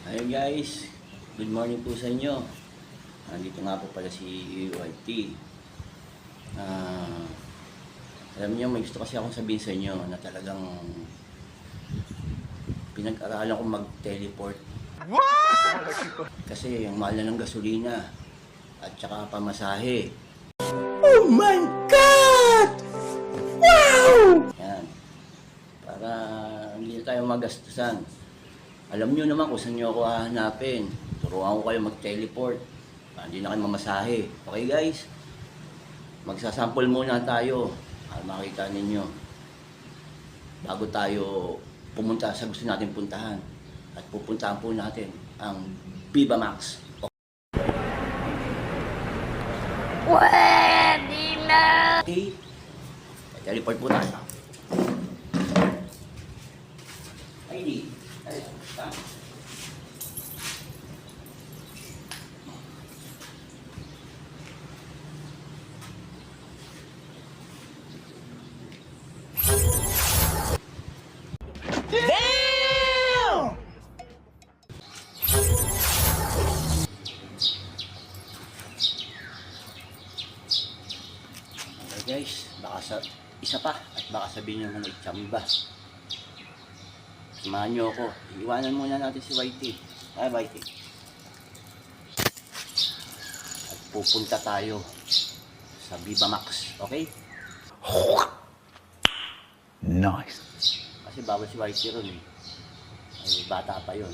Ayun guys, good morning po sa inyo. Nandito nga po pala si YT. Ah, Alam niyo, may gusto kasi akong sabihin sa inyo na talagang pinag-aralan kong mag-teleport. Kasi yung mahal na ng gasolina at saka pamasahe. Oh my God! Wow! Yan. Para hindi na tayo magastusan. Alam nyo naman kung saan nyo ako hahanapin. Turuan ko kayo mag-teleport. Hindi na kayo mamasahe. Okay guys? Magsasample muna tayo para makita ninyo. Bago tayo pumunta sa gusto natin puntahan. At pupuntahan po natin ang Viva Max. Pwede na! Okay? Teleport po tayo. ID. Damn! Okay guys, isa pa at baka sabihin nyo may tsamba. Samahan nyo ako. Iiwanan muna natin si YT. Ay, YT. At pupunta tayo sa Viva Max. Okay? Nice. Kasi bawal si YT ron eh. Ay, bata pa yun.